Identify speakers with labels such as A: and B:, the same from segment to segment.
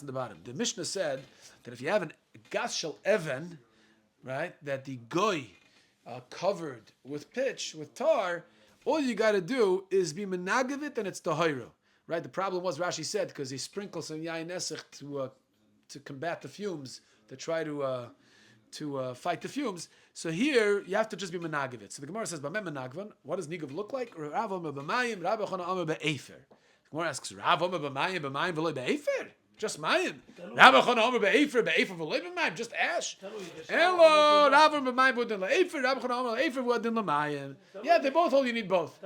A: in the bottom. The Mishnah said that if you have a gas shel even, right, that the goy covered with pitch, with tar, all you got to do is be menagavit and it's tahira. Right? The problem was, Rashi said, because he sprinkles some yain nesach to combat the fumes, to try to fight the fumes. So here, you have to just be menagavit. So the Gemara says, B'mem menagvan, what does nigav look like? Rav Omer b'mayim, Rabbi Yochanan Omer b'efer. The Gemara asks, Rav Omer b'mayim v'loy b'efer? Just mayim. Rabbi Yochanan Omer b'efer v'loy b'mayim, just ash. Hello, Rav Omer b'mayim v'odin l'efer, Rabbi Yochanan Omer b'efer v'odin l'mayim. Yeah, they both hold, you need both.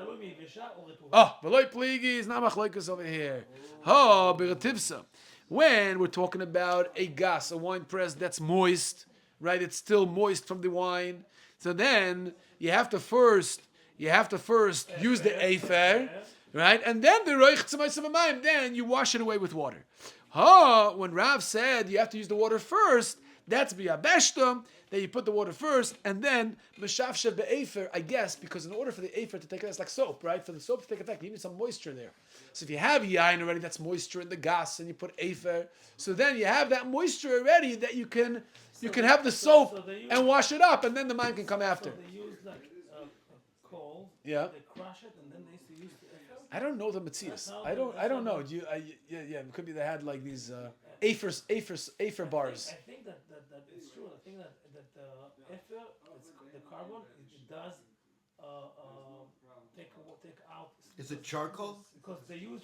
A: Oh, v'loy pligi is not machlokas over here. Oh, b'retivsa. When we're talking about a gas, a wine press that's moist, right? It's still moist from the wine. So then you have to first use the efer, right? And then the roich tzemais b'mayim. Then you wash it away with water. When Rav said you have to use the water first, that's b'yabeshtam. That you put the water first, and then meshafshev be'efer. I guess because in order for the efer to take effect, it's like soap, right? For the soap to take effect, you need some moisture there. So if you have yain already, that's moisture in the gas, and you put efer, so then you have that moisture already that you can have the soap and wash it up, and then the mayim can come after.
B: So they use like coal.
A: Yeah.
B: They crush it, and then they used to use the efer.
A: I don't know the metzias. I don't know. It could be they had like these efer bars.
B: I think that it's true. I think that efer, the carbon, it does take out.
C: Is it charcoal?
B: Because they use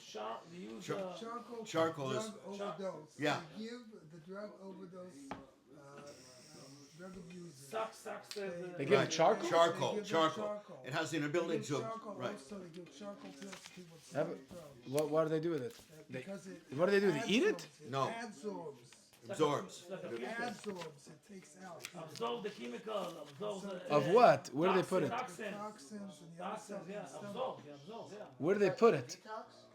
C: Charcoal is
D: overdose.
C: yeah.
D: They give the drug overdose. Drug abusers.
B: Sucks.
A: They give it charcoal.
C: Charcoal. It has the ability to right.
D: Also, they give charcoal pills to people with stomach problems.
A: What do they do with it?
D: Because
A: What do they do? They eat it?
C: No.
D: Absorbs.
C: Absorbs.
D: Absorbs. It takes out.
B: Absorb the chemicals.
A: Of what? Where do they put it?
D: Toxins and the other stuff.
B: Absorb.
A: Where do they put it?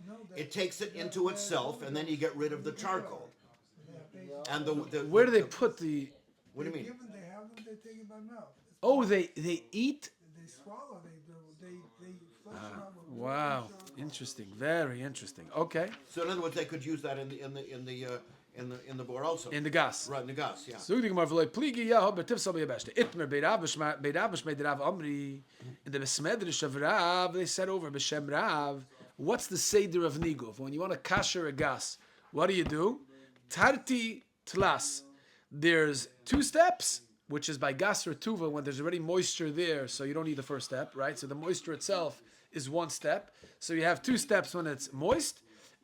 D: No,
C: It takes it into itself, and then you get rid of the charcoal. And the
A: Where do they put the?
C: what do you mean?
D: They have them. They take it by mouth.
A: Oh, they eat.
D: They swallow. They flush it out with
A: Wow, interesting. Very interesting. Okay,
C: So in other words, they could use that in the bore also.
A: in the gas.
C: Right in the gas, yeah.
A: So the Gemara v'loy pligi ya betiv so b'yabeshte. Itmer beirav b'shmei Rav Amri. In the besmedrish of Rav, they said over b'shem Rav. What's the seder of niguv? When you want to kasher a gas, what do? Tarti tlas. There's 2 steps, which is by gas or tuva when there's already moisture there, so you don't need the first step, right? So the moisture itself is 1 step. So you have 2 steps when it's moist,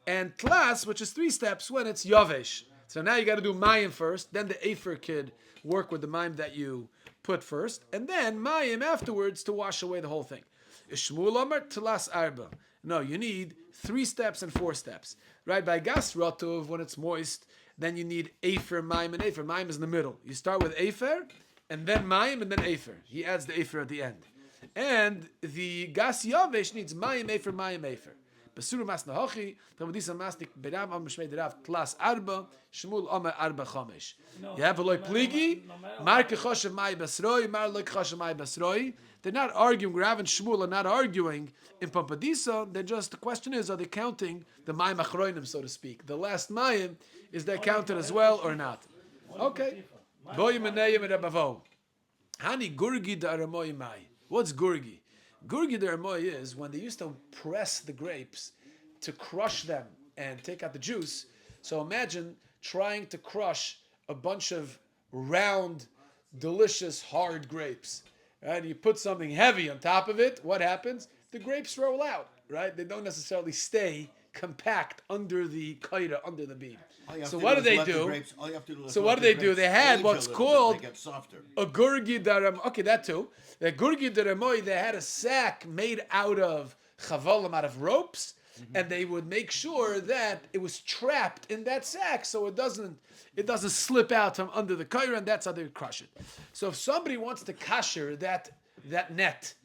A: and tlas, which is 3 steps when it's yavesh. So now you got to do mayim first, then the efer kid work with the mayim that you put first, and then mayim afterwards to wash away the whole thing. Ishmuel Omer tlas arba. No, you need 3 steps and 4 steps, right? By gas rotov, when it's moist, then you need efer, mayim, and efer. Mayim is in the middle. You start with efer, and then mayim, and then efer. He adds the efer at the end. And the gas yavesh needs mayim, efer. Basura masna hochi, Talmudisa masnik beram am shmei derav klas arba, Shmuel omer arba chomesh. You have a loy pligi, mar kechoshev mai basroi, mar loy kechoshev mai basroi. They're not arguing. Rav and Shmuel are not arguing in Pampadisa. They're just, the question is, are they counting the mayim achroinim, so to speak? The last mayim, is that counted as well or not? Okay. Boy menayim rabavo. Hani gurgi daramoy mai. What's gurgi? Gurgi daramoy is when they used to press the grapes to crush them and take out the juice. So imagine trying to crush a bunch of round, delicious, hard grapes. Right? You put something heavy on top of it, what happens? The grapes roll out, right? They don't necessarily stay compact under the kaira, under the beam. So what do they do? So what do they do? They had what's called a gurgi daram. Okay, that too. The gurgi daramoy, they had a sack made out of chavalim, out of ropes, and they would make sure that it was trapped in that sack, so it doesn't slip out from under the kaira, and that's how they would crush it. So if somebody wants to kasher that net,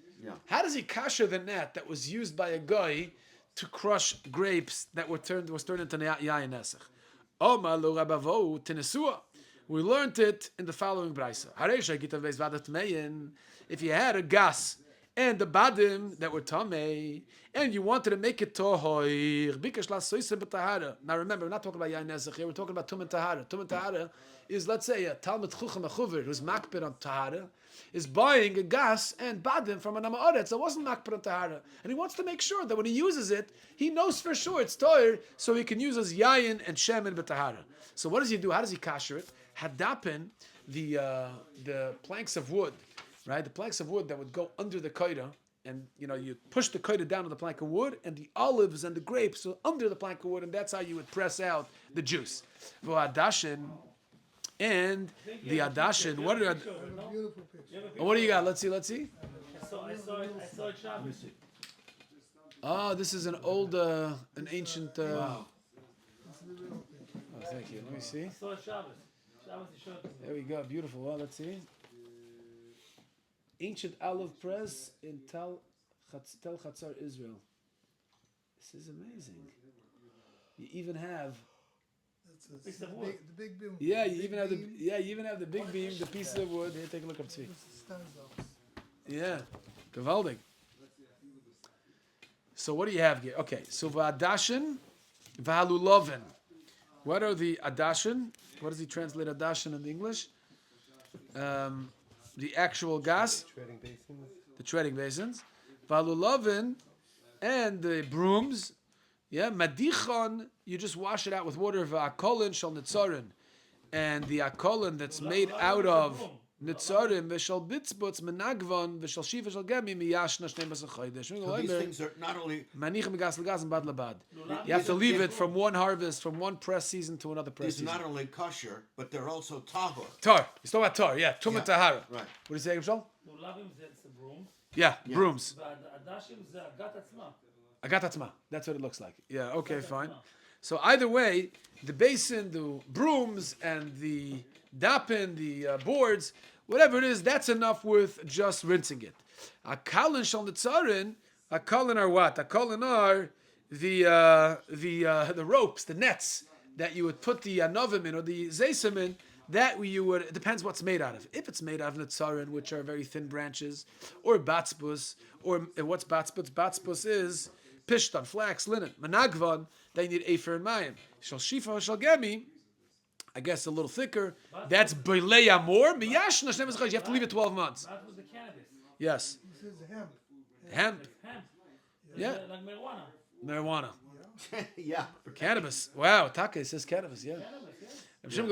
A: how does he kasher the net that was used by a guy to crush grapes that was turned into yayin nesach? We learned it in the following brisa. If you had a gas and the badim that were tamei, and you wanted to make it tohoir. Bikash lasoisem b'tahara. Now remember, we're not talking about yain nezach here. We're talking about tum tahara. Tum tahara is, let's say, a Talmud chucham achuver who's makpid on tahara is buying a gas and badim from an amaretz that wasn't makpid on tahara, and he wants to make sure that when he uses it, he knows for sure it's toir, so he can use as yayin and shemen b'tahara. So what does he do? How does he kasher it? Hadapin, the planks of wood, right? The planks of wood that would go under the koida, and you push the koida down on the plank of wood, and the olives and the grapes are under the plank of wood, and that's how you would press out the juice. V'adashin, and the adashin. What do you got? Let's see.
B: I saw it Shabbos.
A: Oh, this is an old, an ancient.
C: Wow.
A: Oh, thank you. Let me see.
B: I saw it Shabbos. Shabbos he showed it to me.
A: There we go. Beautiful. Well, let's see. Ancient olive press in Tel Chatzar, Israel. This is amazing. You even have.
B: Piece of wood.
D: The big beam.
A: Yeah, you even have the big beam, the pieces of wood. Here, take a look up, Tzvi.
D: Stands out.
A: Yeah, gewaldig. So what do you have here? Okay, so v'adashin, v'haluloven. What are the adashin? What does he translate adashin in English? The actual gas. The treading basins. V'haluloven, and the brooms. Yeah, madichon, you just wash it out with water. V'akolin shal nitzarin. And the akolin that's made out of nitzarim, v'shal bitzbutz menagvon, v'shal shiva shal gemi, miyashna shnei masach chodesh.
C: So these things are not only
A: Manichem megas legas and bad labad. You have to leave it from one harvest, from one press season to another press
C: these are
A: season.
C: not only kosher, but they're also tahor.
A: Tar. He's talking about tar, yeah. Tum and tahara.
C: Right.
A: What do you say, Gimshal?
B: Lulavim it's the brooms.
A: Yeah, brooms.
B: והדשים זה הגת עצמה.
A: Agatatma. That's what it looks like. Yeah, okay, fine. So either way, the basin, the brooms, and the dapin, the boards, whatever it is, that's enough with just rinsing it. Akalin shal nitzarin. Akalin are what? Akalin are the ropes, the nets that you would put the anovim in or the zeisim in. That you would, it depends what's made out of. If it's made out of nitzarin, which are very thin branches, or batzbus, or what's batzbus? Batzbus is pishtan, flax, linen. Managvan, they need afer and mayim. Shal shifa, shal gemi, I guess a little thicker. That's belay amor. Miyashna shneim esachayis. You have to leave it 12 months.
B: That was the cannabis.
A: Yes.
D: This is hemp.
A: Hemp.
B: Hemp.
A: Yeah.
B: Like marijuana.
A: Marijuana.
C: Yeah.
A: Cannabis. Wow. Take says cannabis. Yeah.
B: Cannabis, yeah.
A: You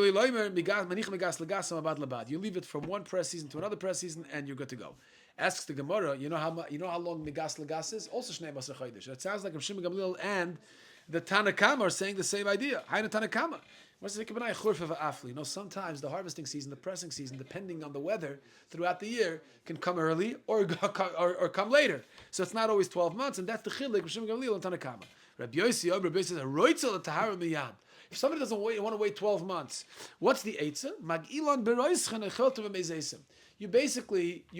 A: leave it from one press season to another press season, and you're good to go. Asks the Gemara, you know how long migas legas is? Also shnei masar chodesh. It sounds like Shimon Gamliel and the Tanakama are saying the same idea. Haina Tanakama. Sometimes the harvesting season, the pressing season, depending on the weather throughout the year, can come early or come later. So it's not always 12 months, and that's the chilek of Shimon Gamliel and Tanakama. Rabbi Yosi says, "Roitzel tahara miyad." If somebody doesn't want to wait 12 months, what's the eitzah? Mag-ilan beroischen echoltem v'mezeisim. You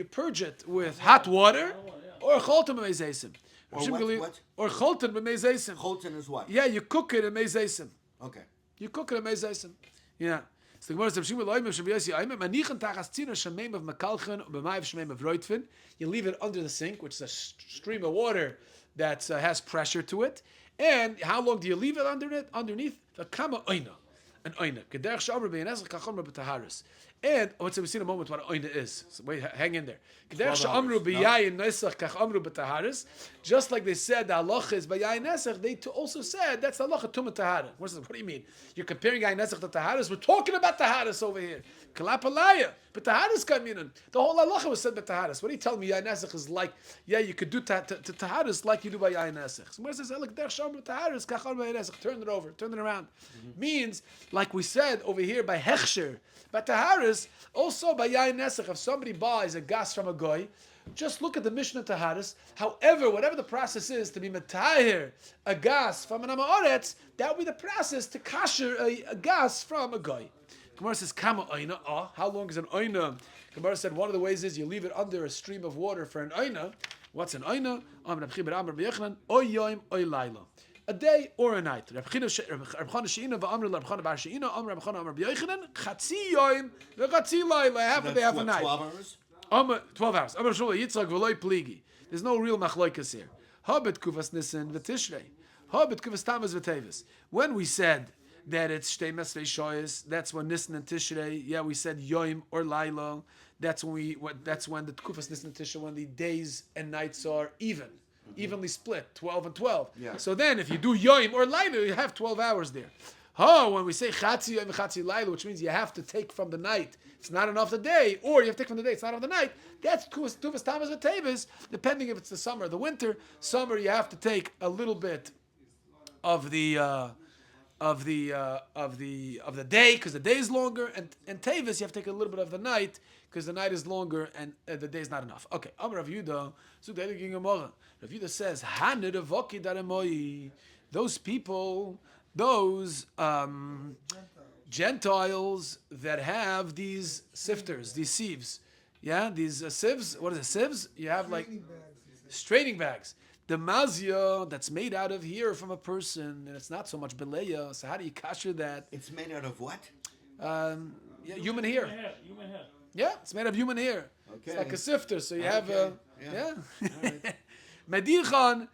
A: purge it with hot water or choltem v'mezeisim.
C: Or what?
A: Or choltem v'mezeisim.
C: Cholton is what?
A: Yeah, you cook it in mezeisim.
C: Okay.
A: You cook it in mezeisim. Yeah. So the Gemara says, "Manichan tachas tzina shemeim of mekalchen b'mayv shemeim of roitfin." You leave it under the sink, which is a stream of water that has pressure to it. And how long do you leave it underneath? Kama oina, an oina. Kederach she'amar b'yinesach kachomar b'taharis. And let's say we see in a moment what an oina is. So wait, hang in there. Kederach she'amru b'yayin nesach kachomru b'taharis. Just like they said the halacha is b'yayin nesach, they also said that's the halacha tum tahara. What do you mean? You're comparing yayin nesach to taharis. We're talking about taharis over here. Kalapalaya, but taharis kaminin. The whole halacha was said by taharis. What do you tell me? Yayin nesach is like, yeah, you could do taharis like you do by yayin nesach. So where it says look, kederach she'amru taharis kachomru b'yayin nesach. Turn it over, turn it around. Means like we said over here by hechsher. But taharis, also by yayin nesach, if somebody buys a gas from a goy, just look at the Mishnah taharis. However, whatever the process is to be metahir a gas from an amaretz, that would be the process to kasher a gas from a goy. Gemara says, "Kama oina." How long is an oina? Gemara said one of the ways is you leave it under a stream of water for an oina. What's an oina? Oy yom oy laila. A day or a night. Reb Chana she'ina v'amr Reb Chana bar she'ina amr Reb Chana amr b'yochanan chatzi yom v'chatzi laila. Half a day, half a night.
C: 12 hours?
A: 12 hours. Amar Shmuel Yitzchak v'loy pligi. There's no real machloikas here. Habit kuvas nisan v'tishrei. Habit kuvas tamas v'tevis. When we said that it's shtei mesvei shoyes, that's when Nisan and Tishrei. Yeah, we said Yoim or Laila. That's when that's when the kufas Nisan and Tishrei, when the days and nights are evenly split, 12 and 12.
C: Yeah.
A: So then, if you do Yoim or Laila, you have 12 hours there. When we say Chatzi Yoim and Chatzi Laila, which means you have to take from the night, it's not enough the day, or you have to take from the day, it's not enough the night. That's kufas tamas v'tevis, depending if it's the summer or the winter. Summer, you have to take a little bit of the day, because the day is longer, and Tavis you have to take a little bit of the night because the night is longer and the day is not enough. Okay, Amar Rav Yehuda, Rav Yehuda says, those people, those Gentiles that have these sifters, these sieves, yeah, these sieves. What is it? Sieves? You have like straining bags. The mazia that's made out of hair from a person, and it's not so much beleya. So how do you kasher that?
C: It's made out of what?
A: Human hair.
B: Human hair.
A: Yeah, it's made of human hair.
C: Okay.
A: It's like a sifter. So you have
C: Yeah.
A: Medichan.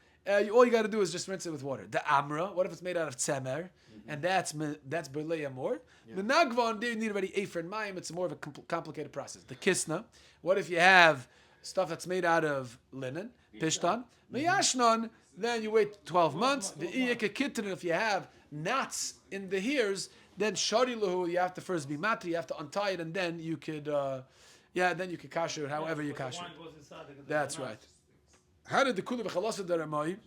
A: All you got to do is just rinse it with water. The amra. What if it's made out of tzemer? And that's beleya more. The nagvan, there you need already afer and mayim. It's more of a complicated process. The kisna. What if you have stuff that's made out of linen, pishtan? Miyashnon, then you wait 12 months. The iyaka if you have knots in the hairs, then shari lahu, you have to first be matri, you have to untie it, and then you could, then you could kasher it however you kasher it. That's right. How did the kula v'chalasa daramai?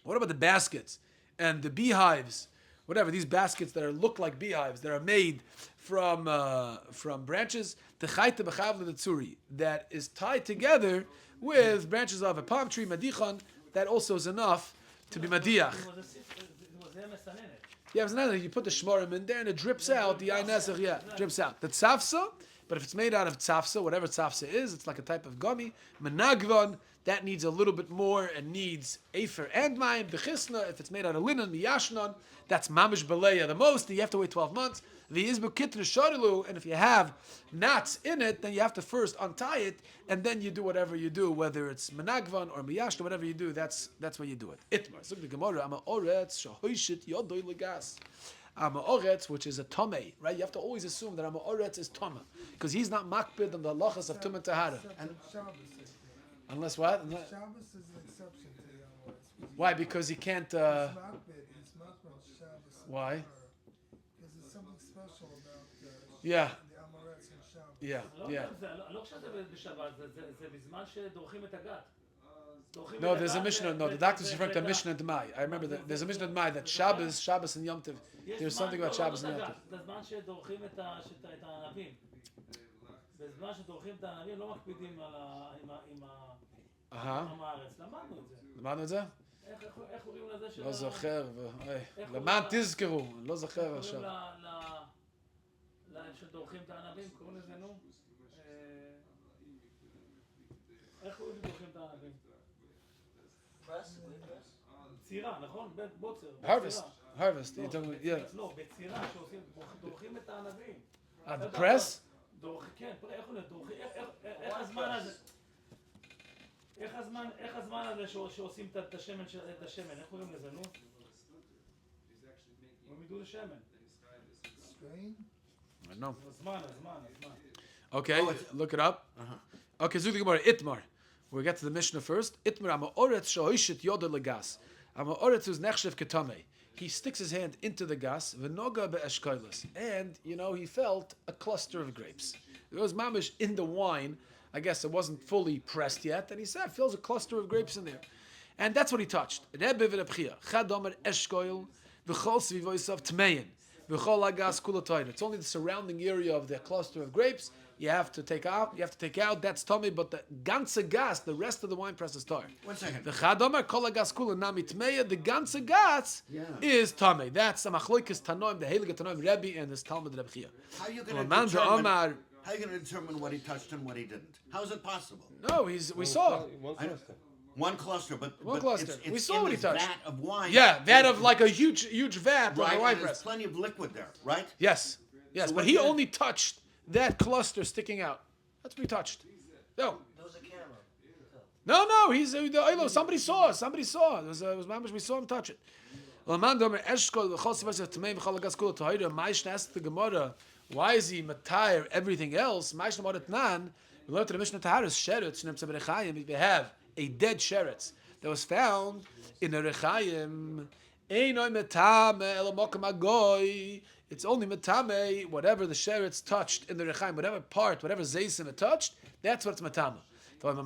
A: What about the baskets and the beehives? Whatever, these baskets that look like beehives, that are made from branches, the chayta b'chavla the tzuri, that is tied together with branches of a palm tree, madichan, that also is enough to be madiach. Yeah, it's not like you put the shmorim in there and it drips out, the ayin drips out. The tzafsa, but if it's made out of tzafsa, whatever tzafsa is, it's like a type of gummy. Menagvan, that needs a little bit more and needs afer and mayim. Bechisna, if it's made out of linen, miyashnon, that's mamish beleya the most, you have to wait 12 months. The izbu kitr sharilu, and if you have knots in it, then you have to first untie it, and then you do whatever you do, whether it's menagvan or miyashna, whatever you do, that's when you do it. Itmar. So the Gemara, ama oretz shahoishit yodoy legas. Ama oretz, which is a tomei, right? You have to always assume that ama oretz is toma, because he's not makbid on the halachas of tum and tahara. Unless what?
D: Shabbos is an exception to the Amoretz.
A: Why? Because he can't.
D: It's makbid. It's makbid Shabbos.
A: Why?
D: Because there's something special about
A: Yeah.
D: the Amoretz and Shabbos.
A: Yeah. Yeah.
B: לא חשבתי בשבת, זה בזמן שדורכים את הגת.
A: No, there's a Mishnah. No, the doctor's referring to Mishnah and Mai. I remember that there's a Mishnah and Mai that Shabbos and Yom Tov. There's something about Shabbos and Yom Tov.
B: בזמן שדורכים את הענבים. בזמן שדורכים את הענבים לא מקפידים עם הארץ. למדנו את זה.
A: למדנו את זה?
B: איך קוראים לזה של...
A: לא זוכר. למען תזכרו, לא זוכר עכשיו.
B: איך שדורכים את הענבים, קוראים לזה נו? איך קוראים דורכים את הענבים? צירה, נכון? בוצר.
A: Harvest.
B: לא, בצירה שעושים, דורכים את הענבים.
A: The press?
B: כן, איך דורכים? איך הזמן הזה? איך הזמן הזה שעושים את השמן, איך קוראים לזה, נו? הם ידעו לשמן.
A: No.
B: הזמן.
A: Okay, look it up. Okay, Zuk the Gemara, Itmar. We'll get to the Mishnah first. Itmar, Ama Oretz Shoishit Yoda Legas. Ama Oretz is Nechshev Ketame. He sticks his hand into the gas, Venoga be'eshkoilis, and, he felt a cluster of grapes. It was mamish in the wine. I guess it wasn't fully pressed yet, and he said, feels a cluster of grapes in there. And that's what he touched. Rebbe v'rebchia, Chadomer eshkoil, v'chol svivoisav tmeyin, v'chol agas kulatoyin. It's only the surrounding area of the cluster of grapes you have to take out. That's tummy, but the ganze gas, the rest of the wine press is tar.
C: 1 second.
A: The chadomer kol agas kula nami tmeya. The ganze gas is tummy. That's the machloikes tanoim, the heilige tanoim Rebbe and his Talmud Rebbe Chia.
C: How are you going to determine what he touched and what he didn't? How is it possible?
A: No, we saw.
C: One cluster, but
A: One cluster.
C: It's
A: We saw
C: in
A: what he
C: this
A: touched.
C: vat of wine.
A: Yeah, vat of like a huge vat of the
C: Right,
A: wine
C: and
A: press.
C: there's plenty of liquid there, right?
A: Yes,
C: So
A: but
C: what
A: he
C: did-
A: only touched that cluster sticking out. That's what he touched. No.
B: There was a camera.
A: No, he's somebody saw. It was mamish. We saw him touch it. Asked the Gemara, why is he matire everything else? We learned to the Mishnah Taharis sheretz. We have a dead sheretz that was found in a rechaim. It's only metame whatever the sheretz touched in the rechaim, whatever part, whatever zeisim it touched. That's what's matame. But if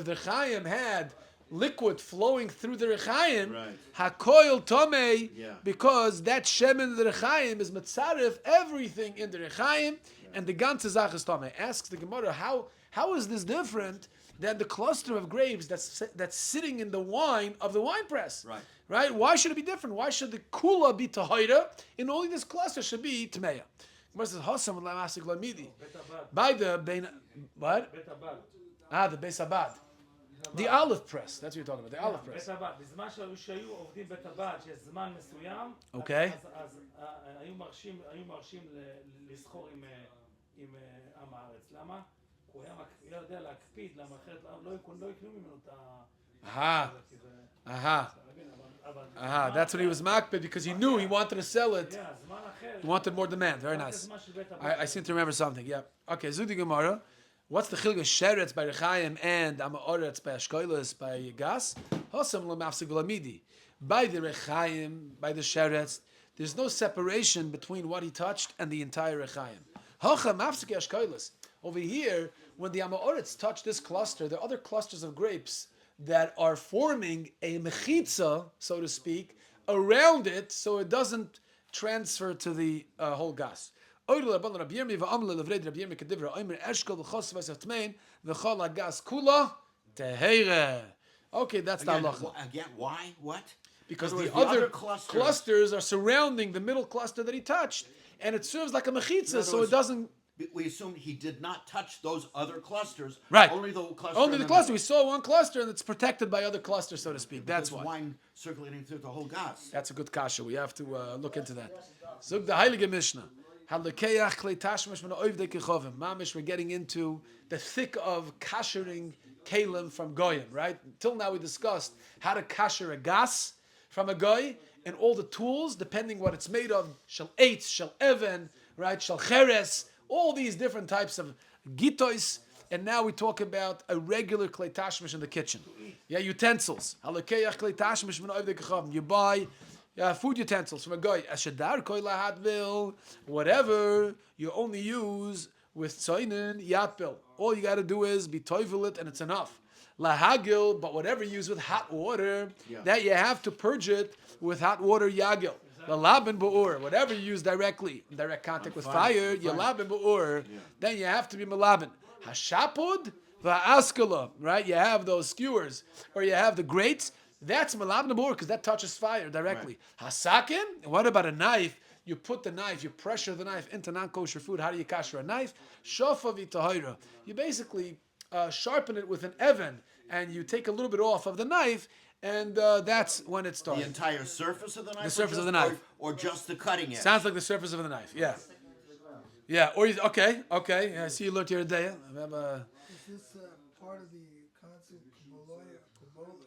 A: the rechaim had liquid flowing through the rechaim, hakoil tomei, because that shem in the rechaim is mitzaref everything in the rechaim, and the ganze zach is tomei. Asks the Gemara, how is this different than the cluster of grapes that's sitting in the wine of the wine press? Right? Why should it be different? Why should the kula be tahira and only this cluster should be tameya? Gemara says hasam l'masik lamidi. By the bein what? The Beis Abad. The olive press. That's what you're talking about. The olive press.
B: בזמן שהיו עובדים בטבעת, שיש זמן מסוים,
A: Okay.
B: אז היו מרשים לסחור עם עם הארץ. למה? הוא היה יודע להקפיד, למה אחרת לא יקנו ממנו את
A: That's what he was makpid because he knew he wanted to sell it. He wanted more demand. Very nice. I seem to remember something. Yeah. Okay. Zudi Gemara. What's the chiluk of sheretz by rechaim and amaoretz by ashkoilos by gas? Hosam lemafsik v'lamidi. By the rechaim, by the sheretz, there's no separation between what he touched and the entire rechaim. Hocha mafsik ashkoilos. Over here, when the amaoretz touch this cluster, there are other clusters of grapes that are forming a mechitza, so to speak, around it, so it doesn't transfer to the whole gas. Okay, that's the halacha.
C: Again, why? What?
A: Because the other clusters are surrounding the middle cluster that he touched, and it serves like a mechitza, so it doesn't.
C: We assume he did not touch those other clusters.
A: Right.
C: Only the cluster.
A: Only the cluster. We saw one cluster, and it's protected by other clusters, so to speak. That's why.
C: Wine circulating through the whole gas.
A: That's a good kasha. We have to look into that. Zug the Heilige Mishnah. Mamish, we're getting into the thick of kashering kalim from goyim, right? Till now we discussed how to kasher a gas from a goy and all the tools, depending what it's made of, shel eitz, shel even, right, shel cheres, all these different types of gitois. And now we talk about a regular klei tashmish in the kitchen. Yeah, utensils. You buy food utensils from a guy. Whatever you only use with tzoinen yatbil. All you got to do is be toivel it, and it's enough. Lahagil, but whatever you use with hot water, that you have to purge it with hot water yagil. The labin ba'ur, whatever you use directly, in direct contact with fire, you labin ba'ur, then you have to be malabin. Hashapud va'askala, right? You have those skewers, or you have the grates. That's malabin ba'ur because that touches fire directly. Hasakin, what about a knife? You put the knife, you pressure the knife into non-kosher food. How do you kasher a knife? Shofa v'tahira. You basically sharpen it with an even, and you take a little bit off of the knife, and that's when it starts.
C: The entire surface of the knife?
A: The surface of the knife.
C: Or just the cutting edge?
A: Sounds like the surface of the knife, yeah. Yeah, or okay. Yeah, I see you learned here today.
D: Is this part of the concept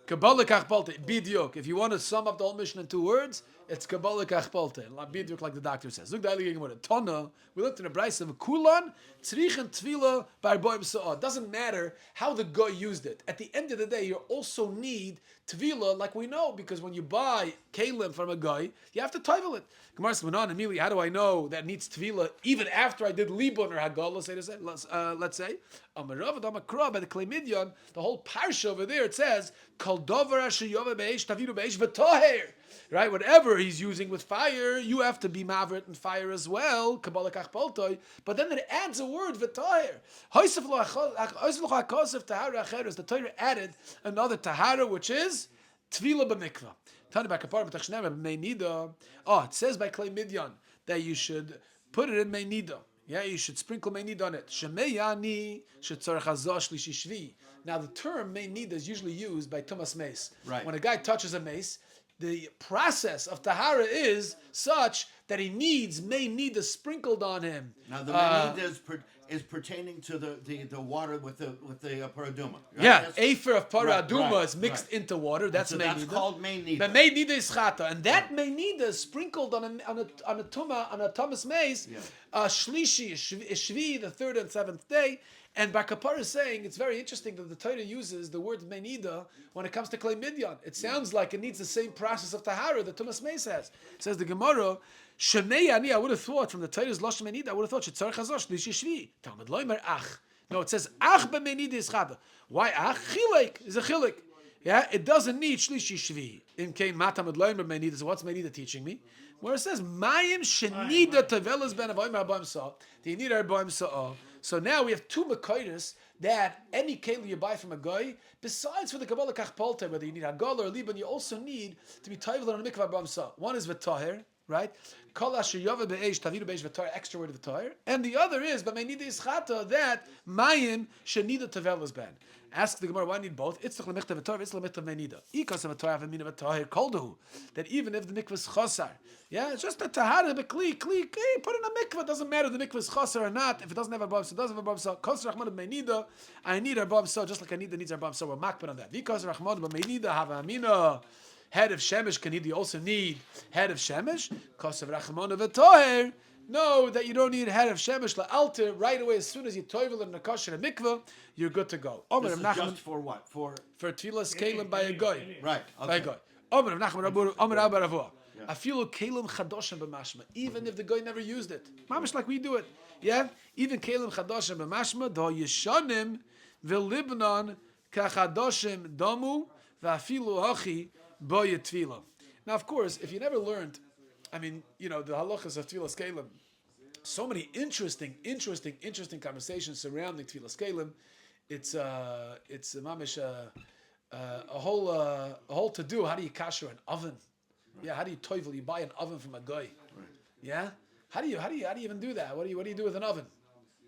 A: Kabbalah kachpalte, bidyuk. If you want to sum up the whole mission in 2 words, it's Kabbalah kachpalte. Bidyuk, like the doctor says. Look, Tana, we looked in the Bryce of Kulan, tzrichen tvila barboim sa'ah. Doesn't matter how the guy used it. At the end of the day, you also need tvila, like we know, because when you buy kalim from a guy, you have to toivel it. Gemara says, immediately, how do I know that needs tvila even after I did libun or hagal? Let's say, Amarav Damakra by the Klemidyon, the whole parsha over there, it says, Kol dover asher yova beish taviru beish v'toher. Right, whatever he's using with fire, you have to be mavrit in fire as well. Kabbalah kachpoltoi. But then it adds a word v'toher. The Torah added another tahara, which is tvila b'mikvah. It says by Klei Midyan that you should put it in meinida. Yeah, you should sprinkle meinida on it. Now the term meinida is usually used by tumas mace.
C: Right.
A: When a guy touches a mace, the process of tahara is such that he may need the sprinkled on him.
C: Now the menida is pertaining to the water with the paraduma. Right?
A: Yeah,
C: That's-
A: afer of paraduma
C: right,
A: is mixed
C: right.
A: into water. That's
C: So
A: meinida.
C: that's called meinida.
A: But meinida is chata, and that meinida is sprinkled on a tuma on a Thomas maze. Shlishi is shvi, the third and seventh day. And Bar Kapara is saying it's very interesting that the Torah uses the word meinida when it comes to klei midyan. It sounds like it needs the same process of tahara that Thomas maze has. It says the Gemara. Shnei ani, I would have thought from the Torah's Lashon Menida, I would have thought shetzarich hazosh shlishi shvi. Talmud loimer ach. No, it says ach b'menida is chada. Why ach? Chilek is a chilek. Yeah, it doesn't need shlishi shvi. In kain matamud loimer menida. So what's menida teaching me? Where it says mayim shenida tavelas ben avoyim arbaim sa. Do you need arbaim sa? So now we have two makoides that any keli you buy from a guy, besides for the Kabbalah kachpolta, whether you need hagala or liban, you also need to be tayvel on a mikvah arbaim sa. One is v'taher. Right? Extra word of the and the other is b'meinida ischata that mayim shenida tavelas ben. Ask the Gemara why I need both. It's the lemikta v'torah, it's the lemikta meinida. Ikas of a Torah v'mina v'torah koldu. That even if the mikvah is chosar, yeah, it's just a tahara b'kli put in a mikvah. Doesn't matter if the mikvah is chosar or not. If it doesn't have a bab, it doesn't have a bab. Kos rachmad b'meinida. I need a bab just like I needs a bab. We're makbid on that. Vikas rachmad b'meinida hava amina. Head of Shemesh, can you also need head of Shemesh? Kosav Rachmon of a Toher. No, that you don't need head of Shemesh la'alter right away. As soon as you toivel in a kosher and mikveh, you're good to go.
C: This is just for what? For
A: tefillas kelim by a goy.
C: Right. Okay.
A: By a goy. Omer of Nachman Rabur, Omer Abba Ravua. Afilu kelim chadoshem b'mashma. Even if the goy never used it, mamish like we do it. Yeah, even kelim chadoshem b'mashma do yishanim v'libnon kachadoshem domu v'afilu hachi. Now, of course, if you never learned, I mean, the halachas of Tfilas Kelim, so many interesting conversations surrounding Tfilas Kelim. It's mamish a whole to do. How do you kasher an oven? Yeah, how do you toivel? You buy an oven from a guy. Right. Yeah, how do you even do that? What do you do with an oven?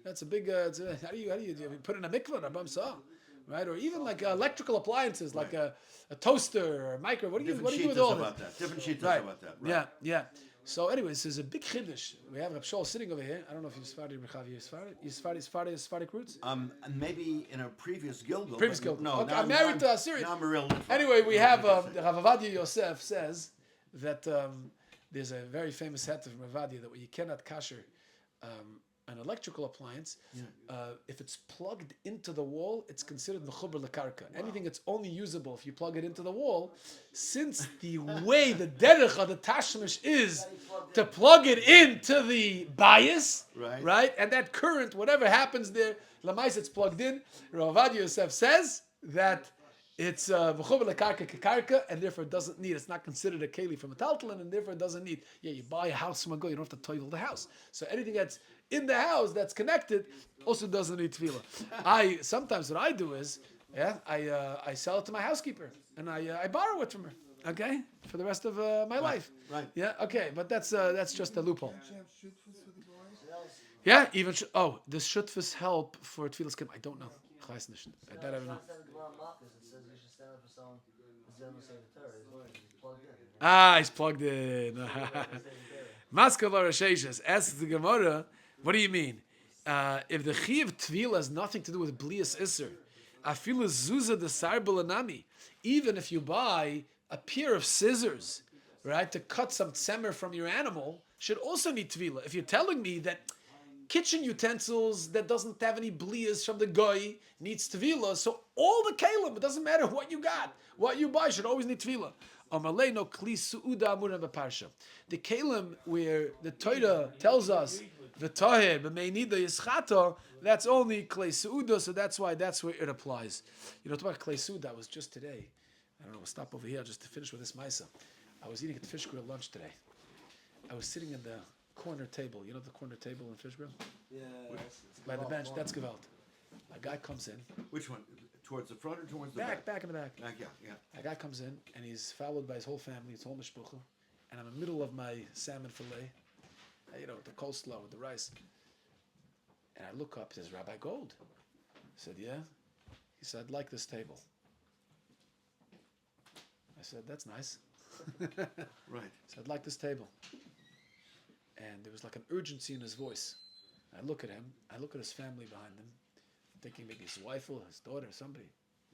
A: That's a big. How do you put in a mikvah or bamsa? Right, or even like electrical appliances, like a toaster or a microwave. What do you do with all of that?
C: Different sheets about that. Right.
A: Yeah. So, anyways, there's a big chiddush. We have Reb Shaul sitting over here. I don't know if you're Sephardi or Mechavi. You're Sephardic roots.
C: Maybe in a previous Gilgal.
A: No, okay, I'm married to a Syrian.
C: Now I'm a real.
A: Anyway, we have Rav Avadia Yosef says that there's a very famous heter from Rav Avadia that you cannot kasher an electrical appliance, if it's plugged into the wall, it's considered mechuber lekarka. Anything that's only usable if you plug it into the wall, since the way the derech of the tashmish is to plug it into the bias, right? And that current, whatever happens there, lamais it's plugged in. Rav Avadia Yosef says that it's mechuber lekarka kekarka, and therefore it doesn't need. It's not considered a keli from a taltalin, and therefore it doesn't need. Yeah, you buy a house from a guy, you don't have to toivel the house. So anything that's in the house that's connected also doesn't need tefillah. Sometimes what I do is, I sell it to my housekeeper and I borrow it from her. Okay, for the rest of my life.
C: Right.
A: Yeah. Okay, but that's just a loophole. Yeah. Even does shutfus help for tefillas? I don't know. That I don't know. He's plugged in. Maskavar Rasheshes asks the Gemara, what do you mean? If the chi of tvila has nothing to do with blias iser, afilu zuza de sarbulanami, even if you buy a pair of scissors, right, to cut some tzemer from your animal, should also need tvila. If you're telling me that kitchen utensils that doesn't have any blias from the goy needs tvila, so all the kalim, it doesn't matter what you got, what you buy, should always need tvila. The kalim where the Torah tells us the tahir b'meinida yischata, that's only klei suuda, so that's where it applies. Talk about klei suuda was just today. I don't know. We'll stop over here just to finish with this ma'isa. I was eating at the fish grill lunch today. I was sitting in the corner table. You know the corner table in fish grill? Yeah. By the bench. That's gewalt. A guy comes in.
C: Which one? Towards the front or towards the back?
A: Back in the back.
C: Yeah.
A: A guy comes in and he's followed by his whole family, his whole mishpucha, and I'm in the middle of my salmon fillet, the coleslaw with the rice. And I look up, he says, Rabbi Gold. I said, yeah. He said, I'd like this table. I said, that's nice.
C: Right.
A: So I'd like this table. And there was like an urgency in his voice. I look at him. I look at his family behind him, thinking maybe his wife or his daughter, somebody.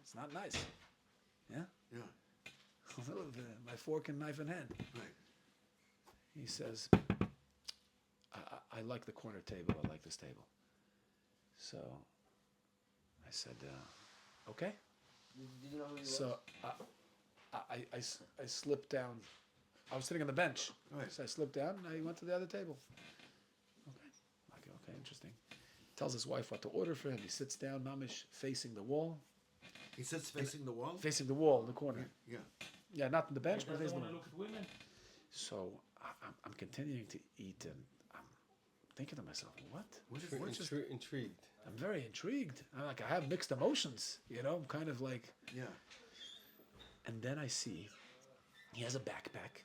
A: It's not nice. Yeah?
C: Yeah.
A: My fork and knife in hand.
C: Right.
A: He says, I like the corner table. I like this table. So I said, okay.
E: Did you know who he was?
A: So I slipped down. I was sitting on the bench.
C: Right.
A: So I slipped down and I went to the other table. Okay, interesting. Tells his wife what to order for him. He sits down, mamish, facing the wall.
C: He sits facing the wall?
A: Facing the wall in the corner.
C: Yeah.
A: Yeah, not in the bench,
B: He
A: but
B: doesn't
A: facing the
B: want to
A: wall.
B: look at women.
A: So I'm continuing to eat and I'm thinking to myself, what?
E: Intrigued.
A: I'm very intrigued. I have mixed emotions, I'm kind of like,
C: Yeah.
A: and then I see he has a backpack,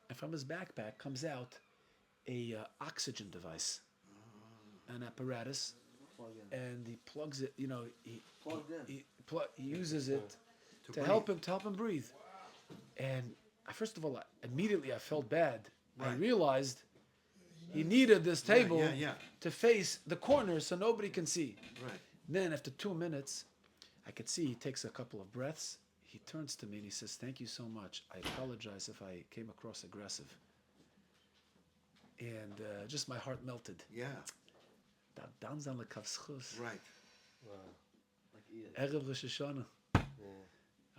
A: and from his backpack comes out a oxygen device, an apparatus, and he plugs it. He uses it to help him breathe. And first of all, immediately I felt bad. I
C: Right.
A: realized he needed this table
C: yeah.
A: to face the corner so nobody can see.
C: Right.
A: Then after 2 minutes, I could see he takes a couple of breaths. He turns to me and he says, "Thank you so much. I apologize if I came across aggressive." And just my heart melted.
C: Yeah. Right.
E: Wow. Like Ian.
A: Erev Rosh Hashanah.
E: Yeah.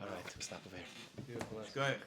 A: All right, we'll stop over here.
E: Beautiful.
C: Go ahead.